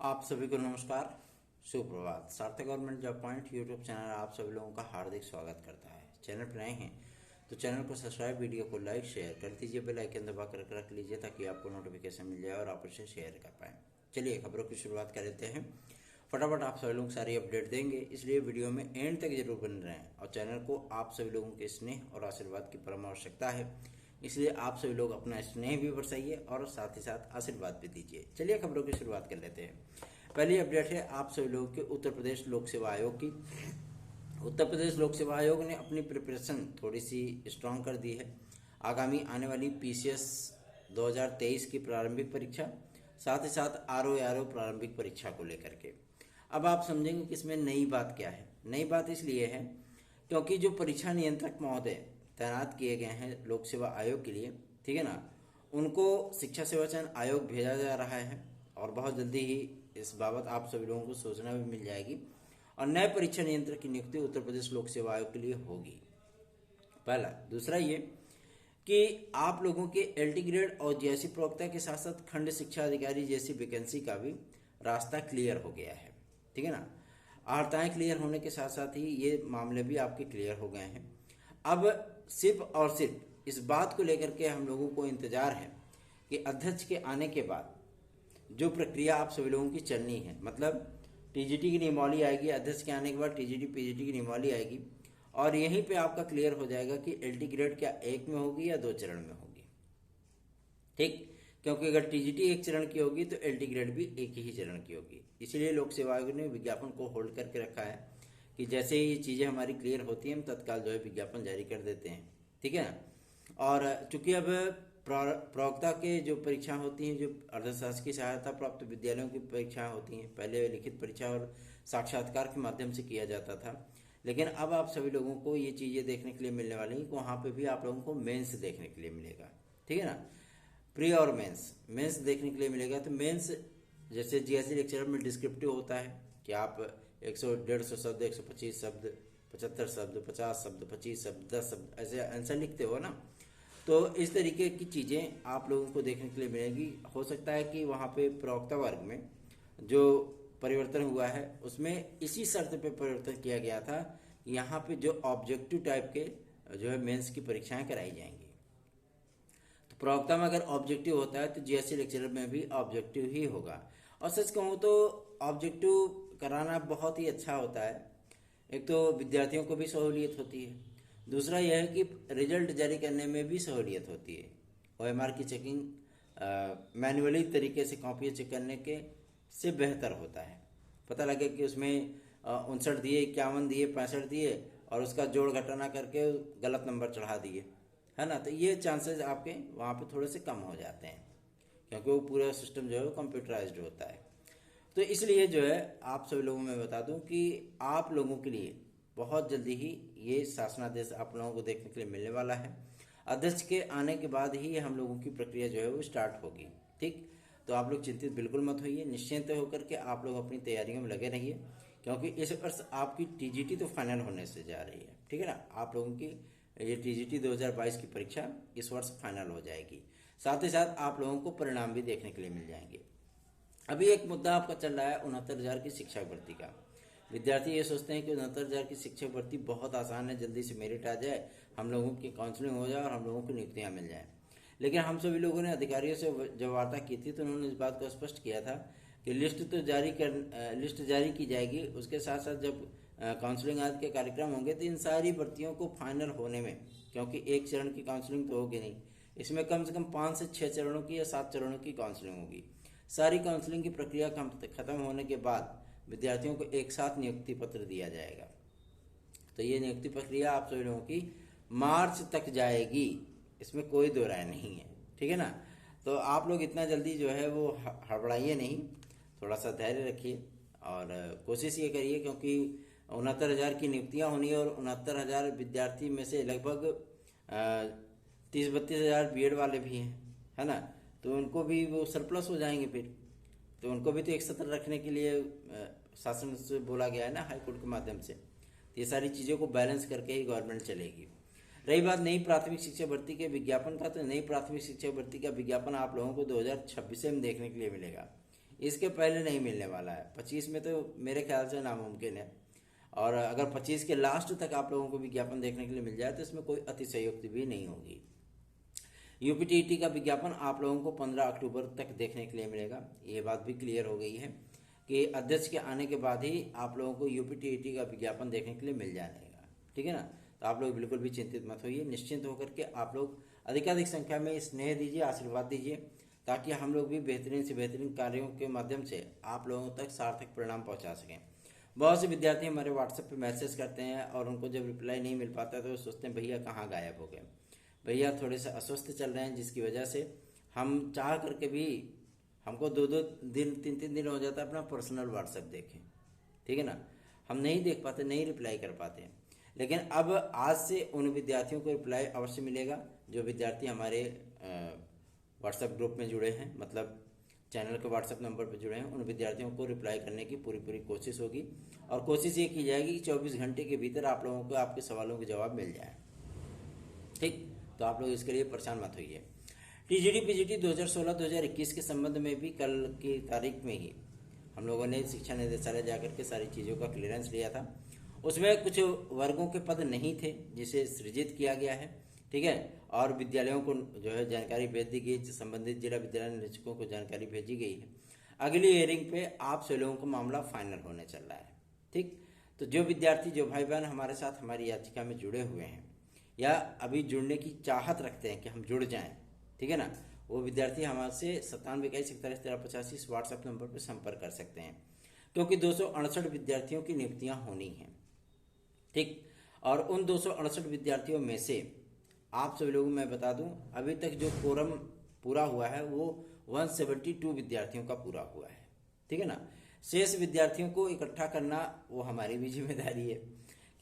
आप सभी को नमस्कार, सुप्रभात। सार्थक government job point YouTube channel आप सभी लोगों का हार्दिक स्वागत करता है। चैनल पर नए हैं तो चैनल को सब्सक्राइब, वीडियो को लाइक शेयर कर दीजिए, बेल आइकन दबा कर रख लीजिए ताकि आपको नोटिफिकेशन मिल जाए और आप उसे शेयर कर पाएँ। चलिए खबरों की शुरुआत कर लेते हैं। फटाफट आप सभी लोग सारी अपडेट देंगे, इसलिए वीडियो में एंड तक जरूर बन रहे हैं। और चैनल को आप सभी लोगों के स्नेह और आशीर्वाद की परम आवश्यकता है, इसलिए आप सभी लोग अपना स्नेह भी बरसाइए और साथ ही साथ आशीर्वाद भी दीजिए। चलिए खबरों की शुरुआत कर लेते हैं। पहली अपडेट है आप सभी लोगों के उत्तर प्रदेश लोक सेवा आयोग की। उत्तर प्रदेश लोक सेवा आयोग ने अपनी प्रिपरेशन थोड़ी सी स्ट्रांग कर दी है। आगामी आने वाली पीसीएस 2023 की प्रारंभिक परीक्षा, साथ ही साथ आरओ प्रारंभिक परीक्षा को लेकर के अब आप समझेंगे कि इसमें नई बात क्या है। नई बात इसलिए है क्योंकि जो परीक्षा नियंत्रक महोदय तैनात किए गए हैं लोक सेवा आयोग के लिए, ठीक है ना, उनको शिक्षा सेवा चयन आयोग भेजा जा रहा है और बहुत जल्दी ही इस बाबत आप सभी लोगों को सूचना भी मिल जाएगी। और नए परीक्षा नियंत्रक की नियुक्ति उत्तर प्रदेश लोक सेवा आयोग के लिए होगी, पहला। दूसरा ये कि आप लोगों के एलटी ग्रेड और जेएससी प्रवक्ता के साथ साथ खंड शिक्षा अधिकारी जैसी वैकेंसी का भी रास्ता क्लियर हो गया है, ठीक है ना। अर्हताएं क्लियर होने के साथ साथ ही ये मामले भी आपके क्लियर हो गए हैं। अब सिर्फ और सिर्फ इस बात को लेकर के हम लोगों को इंतजार है कि अध्यक्ष के आने के बाद जो प्रक्रिया आप सभी लोगों की चलनी है, मतलब टीजीटी की नियमावली आएगी, अध्यक्ष के आने के बाद टीजीटी पीजीटी की नियमावली आएगी और यहीं पे आपका क्लियर हो जाएगा कि एलटी ग्रेड क्या एक में होगी या दो चरण में होगी, ठीक। क्योंकि अगर टीजीटी एक चरण की होगी तो एलटी ग्रेड भी एक ही चरण की होगी। इसीलिए लोक सेवा आयोग ने विज्ञापन को होल्ड करके रखा है कि जैसे ही ये चीजें हमारी क्लियर होती हैं हम तत्काल जो है विज्ञापन जारी कर देते हैं, ठीक है ना। और चूंकि अब प्रवक्ता के जो परीक्षा होती हैं, जो अर्धशासकीय सहायता प्राप्त विद्यालयों की परीक्षाएं होती हैं, पहले लिखित परीक्षा और साक्षात्कार के माध्यम से किया जाता था, लेकिन अब आप सभी लोगों को ये चीजें देखने के लिए मिलने वाली हैं कि वहां पे भी आप लोगों को मेंस देखने के लिए मिलेगा, ठीक है ना। प्री और मेंस देखने के लिए मिलेगा। तो मेंस जैसे जीएससी लेक्चर में डिस्क्रिप्टिव होता है कि आप 100-150 शब्द, 125 शब्द, 75 शब्द, 50 शब्द, 25 शब्द, 10 शब्द ऐसे आंसर लिखते हो ना, तो इस तरीके की चीज़ें आप लोगों को देखने के लिए मिलेगी। हो सकता है कि वहाँ पे प्रवक्ता वर्ग में जो परिवर्तन हुआ है उसमें इसी शर्त पे परिवर्तन किया गया था, यहाँ पे जो ऑब्जेक्टिव टाइप के जो है मेंस की परीक्षाएं कराई जाएंगी। तो प्रवक्ता में अगर ऑब्जेक्टिव होता है तो जीएससी लेक्चरर में भी ऑब्जेक्टिव ही होगा। और सच कहूँ तो ऑब्जेक्टिव कराना बहुत ही अच्छा होता है। एक तो विद्यार्थियों को भी सहूलियत होती है, दूसरा यह है कि रिजल्ट जारी करने में भी सहूलियत होती है। ओएमआर की चेकिंग मैन्युअली तरीके से कॉपी चेक करने के से बेहतर होता है। पता लगे कि उसमें 59 दिए, 51 दिए, 65 दिए और उसका जोड़ घटाना करके गलत नंबर चढ़ा दिए, है ना। तो ये चांसेस आपके वहाँ पे थोड़े से कम हो जाते हैं क्योंकि वो पूरा सिस्टम जो है वो कंप्यूटराइज्ड होता है। तो इसलिए जो है आप सभी लोगों में बता दूं कि आप लोगों के लिए बहुत जल्दी ही ये शासनादेश आप लोगों को देखने के लिए मिलने वाला है। अध्यक्ष के आने के बाद ही हम लोगों की प्रक्रिया जो है वो स्टार्ट होगी, ठीक। तो आप लोग चिंतित बिल्कुल मत होइए, निश्चिंत होकर के आप लोग अपनी तैयारियों में लगे रहिए क्योंकि इस वर्ष आपकी टीजीटी तो फाइनल होने से जा रही है, ठीक है ना। आप लोगों की ये टीजीटी 2022 की परीक्षा इस वर्ष फाइनल हो जाएगी। साथ ही साथ आप लोगों को परिणाम भी देखने के लिए मिल जाएंगे। अभी एक मुद्दा आपका चल रहा है 69,000 की शिक्षक भर्ती का। विद्यार्थी ये सोचते हैं कि 69,000 की शिक्षक भर्ती बहुत आसान है, जल्दी से मेरिट आ जाए, हम लोगों की काउंसलिंग हो जाए और हम लोगों को नियुक्तियां मिल जाए। लेकिन हम सभी लोगों ने अधिकारियों से जब वार्ता की थी तो उन्होंने इस बात को स्पष्ट किया था कि लिस्ट जारी की जाएगी, उसके साथ साथ जब काउंसलिंग आदि के कार्यक्रम होंगे तो इन सारी भर्तियों को फाइनल होने में, क्योंकि एक चरण की काउंसलिंग तो होगी नहीं, इसमें कम से कम 5 से 6 चरणों की या 7 चरणों की काउंसलिंग होगी। सारी काउंसलिंग की प्रक्रिया खत्म होने के बाद विद्यार्थियों को एक साथ नियुक्ति पत्र दिया जाएगा। तो ये नियुक्ति प्रक्रिया आप सभी लोगों की मार्च तक जाएगी, इसमें कोई दो राय नहीं है, ठीक है ना। तो आप लोग इतना जल्दी जो है वो हड़बड़ाइए नहीं, थोड़ा सा धैर्य रखिए और कोशिश ये करिए क्योंकि 69,000 की नियुक्तियां होनी है और 69,000 विद्यार्थी में से लगभग 30-32 हजार बीएड वाले भी हैं, है ना। तो उनको भी वो सरप्लस हो जाएंगे फिर, तो उनको भी तो एक सत्र रखने के लिए शासन से बोला गया है ना, हाईकोर्ट के माध्यम से। तो ये सारी चीज़ों को बैलेंस करके ही गवर्नमेंट चलेगी। रही बात नई प्राथमिक शिक्षा भर्ती के विज्ञापन का, तो नई प्राथमिक शिक्षा भर्ती का विज्ञापन आप लोगों को 2026 में देखने के लिए मिलेगा। इसके पहले नहीं मिलने वाला है। 25 में तो मेरे ख्याल से नामुमकिन है। और अगर 25 के लास्ट तक आप लोगों को विज्ञापन देखने के लिए मिल जाए तो इसमें कोई अतिशयोक्ति भी नहीं होगी। यूपीटीईटी का विज्ञापन आप लोगों को 15 अक्टूबर तक देखने के लिए मिलेगा। ये बात भी क्लियर हो गई है कि अध्यक्ष के आने के बाद ही आप लोगों को यूपीटीईटी का विज्ञापन देखने के लिए मिल जाएगा, ठीक है ना। तो आप लोग बिल्कुल भी चिंतित मत होइए, निश्चिंत होकर के आप लोग अधिकाधिक संख्या में स्नेह दीजिए, आशीर्वाद दीजिए, ताकि हम लोग भी बेहतरीन से बेहतरीन कार्यों के माध्यम से आप लोगों तक सार्थक परिणाम पहुँचा सकें। बहुत से विद्यार्थी हमारे व्हाट्सएप पे मैसेज करते हैं और उनको जब रिप्लाई नहीं मिल पाता तो वो सोचते हैं भैया कहाँ गायब हो गए। भैया थोड़े से अस्वस्थ चल रहे हैं, जिसकी वजह से हम चाह करके भी हमको 2-2 दिन 3-3 दिन हो जाता है अपना पर्सनल व्हाट्सएप देखें, ठीक है ना। हम नहीं देख पाते, नहीं रिप्लाई कर पाते। लेकिन अब आज से उन विद्यार्थियों को रिप्लाई अवश्य मिलेगा जो विद्यार्थी हमारे व्हाट्सएप ग्रुप में जुड़े हैं, मतलब चैनल के व्हाट्सएप नंबर पर जुड़े हैं। उन विद्यार्थियों को रिप्लाई करने की पूरी कोशिश होगी और कोशिश ये की जाएगी कि 24 घंटे के भीतर आप लोगों को आपके सवालों के जवाब मिल जाए, ठीक। तो आप लोग इसके लिए परेशान मत होइए। टीजीटी पीजीटी 2016-2021 के संबंध में भी कल की तारीख में ही हम लोगों ने शिक्षा निदेशालय जाकर के सारी चीज़ों का क्लियरेंस लिया था। उसमें कुछ वर्गों के पद नहीं थे जिसे सृजित किया गया है, ठीक है। और विद्यालयों को जो है जानकारी भेज दी गई, संबंधित जिला विद्यालय निरीक्षकों को जानकारी भेजी गई है। अगली हियरिंग पे आप सभी लोगों का मामला फाइनल होने चल रहा है, ठीक। तो जो विद्यार्थी, जो भाई बहन हमारे साथ हमारी याचिका में जुड़े हुए हैं या अभी जुड़ने की चाहत रखते हैं कि हम जुड़ जाएं, ठीक है ना, वो विद्यार्थी हमसे 9721411385 इस व्हाट्सएप नंबर पर संपर्क कर सकते हैं, क्योंकि 268 विद्यार्थियों की नियुक्तियां होनी हैं, ठीक। और उन 268 विद्यार्थियों में से आप सभी लोगों को मैं बता दूं, अभी तक जो कोरम पूरा हुआ है वो 172 विद्यार्थियों का पूरा हुआ है, ठीक है ना। शेष विद्यार्थियों को इकट्ठा करना वो हमारी भी जिम्मेदारी है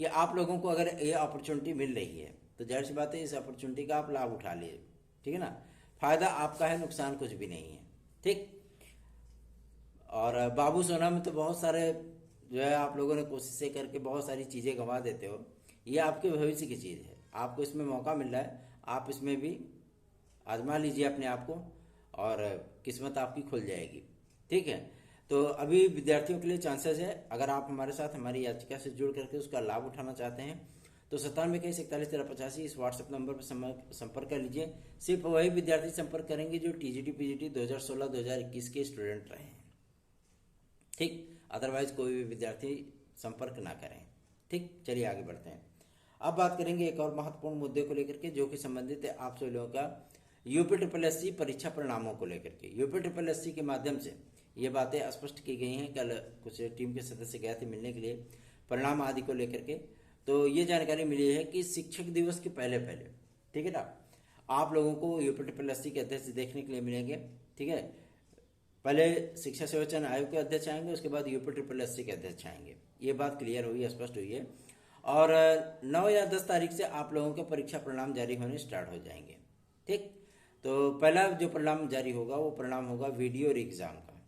कि आप लोगों को अगर ये अपॉर्चुनिटी मिल रही है तो जाहिर सी बात है इस अपॉर्चुनिटी का आप लाभ उठा लिए, ठीक है ना। फायदा आपका है, नुकसान कुछ भी नहीं है, ठीक। और बाबू सोना में तो बहुत सारे जो है आप लोगों ने कोशिशें करके बहुत सारी चीज़ें गंवा देते हो। ये आपके भविष्य की चीज़ है, आपको इसमें मौका मिल रहा है, आप इसमें भी आजमा लीजिए अपने आप को और किस्मत आपकी खुल जाएगी, ठीक है। तो अभी विद्यार्थियों के लिए चांसेस है, अगर आप हमारे साथ हमारी याचिका से जुड़ करके उसका लाभ उठाना चाहते हैं तो 9721411385 इस व्हाट्सएप नंबर पर संपर्क कर लीजिए। सिर्फ वही विद्यार्थी संपर्क करेंगे जो टीजीटी पीजीटी 2016-2021 के स्टूडेंट रहे हैं, ठीक। अदरवाइज कोई भी विद्यार्थी संपर्क ना करें, ठीक। चलिए आगे बढ़ते हैं। अब बात करेंगे एक और महत्वपूर्ण मुद्दे को लेकर के जो कि संबंधित है आप सभी लोगों का यूपीएससी परीक्षा परिणामों को लेकर के। यूपीएससी के माध्यम से ये बातें स्पष्ट की गई हैं। कल कुछ टीम के सदस्य गए थे मिलने के लिए परिणाम आदि को लेकर के, तो ये जानकारी मिली है कि शिक्षक दिवस के पहले, ठीक है ना, आप लोगों को यूपीएससी के अध्यक्ष देखने के लिए मिलेंगे, ठीक है। पहले शिक्षा सेवा चयन आयोग के अध्यक्ष आएंगे, उसके बाद यूपीएससी के अध्यक्ष आएंगे। ये बात क्लियर हुई, स्पष्ट हुई है। और 9 या 10 तारीख से आप लोगों के परीक्षा परिणाम जारी होने स्टार्ट हो जाएंगे, ठीक। तो पहला जो परिणाम जारी होगा वो परिणाम होगा वीडियो एग्जाम का,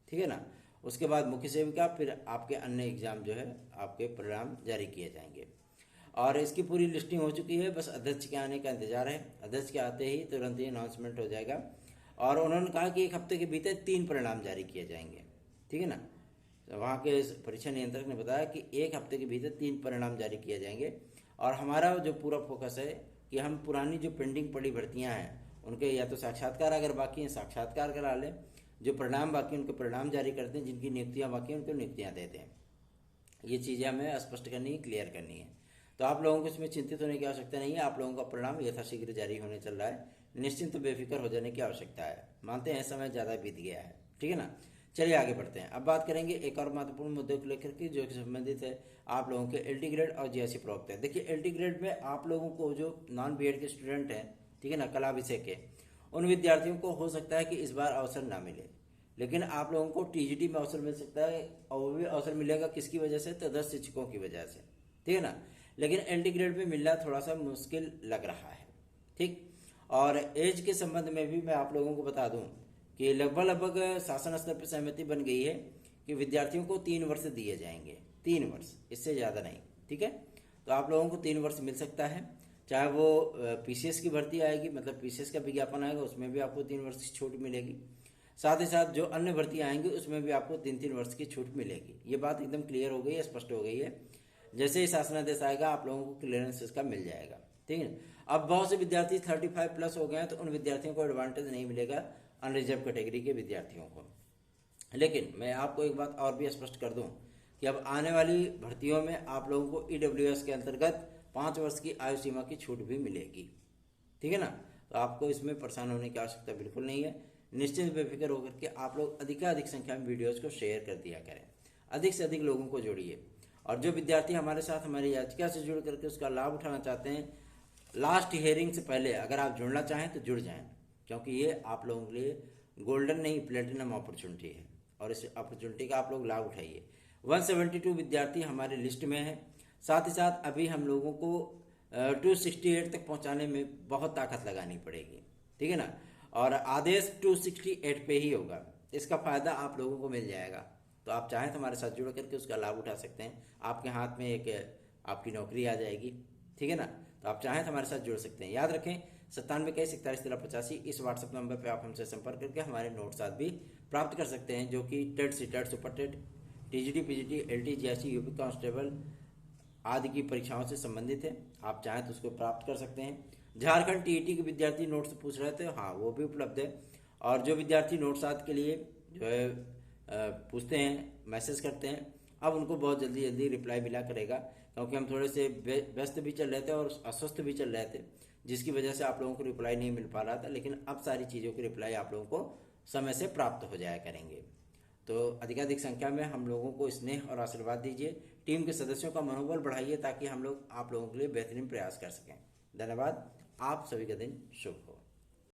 ठीक है ना। उसके बाद मुख्य सेविका, फिर आपके अन्य एग्जाम जो है आपके परिणाम जारी किए जाएंगे। और इसकी पूरी लिस्टिंग हो चुकी है, बस अध्यक्ष के आने का इंतजार है। अध्यक्ष के आते ही तुरंत ही अनाउंसमेंट हो जाएगा। और उन्होंने कहा कि 1 हफ्ते के भीतर 3 परिणाम जारी किए जाएंगे, ठीक है ना। तो वहाँ के परीक्षा नियंत्रक ने बताया कि 1 हफ्ते के भीतर 3 परिणाम जारी किए जाएंगे। और हमारा जो पूरा फोकस है कि हम पुरानी जो पेंडिंग पड़ी भर्तियाँ हैं उनके या तो साक्षात्कार अगर बाकी हैं साक्षात्कार करा लें, जो परिणाम बाकी उनके परिणाम जारी करते हैं, जिनकी नियुक्तियाँ बाकी हैं उनको नियुक्तियाँ देते हैं। ये चीज़ें हमें स्पष्ट करनी है, क्लियर करनी है। तो आप लोगों को इसमें चिंतित होने की आवश्यकता नहीं है। आप लोगों का परिणाम यथाशीघ्र जारी होने चल रहा है, निश्चिंत बेफिक्र हो जाने की आवश्यकता है। मानते हैं समय ज़्यादा बीत गया है, ठीक है ना। चलिए आगे बढ़ते हैं। अब बात करेंगे एक और महत्वपूर्ण मुद्दे को लेकर के जो कि संबंधित है आप लोगों के एलटी ग्रेड और जीएससी प्रवक्ता है। देखिए एलटी ग्रेड में आप लोगों को जो नॉन बीएड के स्टूडेंट हैं, ठीक है ना, कला विषय के, उन विद्यार्थियों को हो सकता है कि इस बार अवसर ना मिले, लेकिन आप लोगों को टीजीटी में अवसर मिल सकता है। और वो भी अवसर मिलेगा किसकी वजह से, तदर्थ शिक्षकों की वजह से, ठीक है ना। लेकिन एलटी ग्रेड में मिलना थोड़ा सा मुश्किल लग रहा है, ठीक। और एज के संबंध में भी मैं आप लोगों को बता दूं कि लगभग शासन स्तर पर सहमति बन गई है कि विद्यार्थियों को 3 वर्ष दिए जाएंगे, 3 वर्ष, इससे ज़्यादा नहीं, ठीक है। तो आप लोगों को 3 वर्ष मिल सकता है, चाहे वो पीसीएस की भर्ती आएगी, मतलब पीसीएस का विज्ञापन आएगा उसमें भी आपको 3 वर्ष की छूट मिलेगी। साथ ही साथ जो अन्य भर्तियाँ आएंगी उसमें भी आपको 3-3 वर्ष की छूट मिलेगी। ये बात एकदम क्लियर हो गई है, स्पष्ट हो गई है। जैसे ही शासनादेश आएगा आप लोगों को क्लियरेंस इसका मिल जाएगा, ठीक है। अब बहुत से विद्यार्थी 35+ हो गए हैं, तो उन विद्यार्थियों को एडवांटेज नहीं मिलेगा अनरिजर्व कैटेगरी के विद्यार्थियों को। लेकिन मैं आपको एक बात और भी स्पष्ट कर दूं कि अब आने वाली भर्तियों में आप लोगों को EWS के अंतर्गत 5 वर्ष की आयु सीमा की छूट भी मिलेगी, ठीक है ना। तो आपको इसमें परेशान होने की आवश्यकता बिल्कुल नहीं है। निश्चित बेफिक्र होकर के आप लोग अधिकाधिक संख्या में वीडियोज को शेयर कर दिया करें, अधिक से अधिक लोगों को जोड़िए। और जो विद्यार्थी हमारे साथ हमारी याचिका से जुड़ करके उसका लाभ उठाना चाहते हैं, लास्ट हियरिंग से पहले अगर आप जुड़ना चाहें तो जुड़ जाएं, क्योंकि ये आप लोगों के लिए गोल्डन नहीं प्लेटिनम अपॉर्चुनिटी है और इस अपॉर्चुनिटी का आप लोग लाभ उठाइए। 172 विद्यार्थी हमारे लिस्ट में है। साथ ही साथ अभी हम लोगों को 268 तक पहुंचाने में बहुत ताकत लगानी पड़ेगी, ठीक है ना। और आदेश 268 पे ही होगा, इसका फ़ायदा आप लोगों को मिल जाएगा। तो आप चाहें तो हमारे साथ जुड़ करके उसका लाभ उठा सकते हैं। आपके हाथ में एक आपकी नौकरी आ जाएगी, ठीक है ना। तो आप चाहें तो हमारे साथ जुड़ सकते हैं। याद रखें 9721411385 इस व्हाट्सएप नंबर पे आप हमसे संपर्क करके हमारे नोट्स आदि भी प्राप्त कर सकते हैं, जो कि TET, CTET, super TET, TGT, PGT, LT, GIC, UP constable आदि की परीक्षाओं से संबंधित है। आप चाहें तो उसको प्राप्त कर सकते हैं। झारखंड TET के विद्यार्थी नोट्स पूछ रहे थे, हाँ वो भी उपलब्ध है। और जो विद्यार्थी नोट्स आदि के लिए जो है पूछते हैं, मैसेज करते हैं, अब उनको बहुत जल्दी जल्दी रिप्लाई मिला करेगा, क्योंकि हम थोड़े से व्यस्त भी चल रहे थे और अस्वस्थ भी चल रहे थे, जिसकी वजह से आप लोगों को रिप्लाई नहीं मिल पा रहा था। लेकिन अब सारी चीज़ों की रिप्लाई आप लोगों को समय से प्राप्त हो जाया करेंगे। तो अधिकाधिक संख्या में हम लोगों को स्नेह और आशीर्वाद दीजिए, टीम के सदस्यों का मनोबल बढ़ाइए, ताकि हम लोग आप लोगों के लिए बेहतरीन प्रयास कर सकें। धन्यवाद। आप सभी का दिन शुभ हो।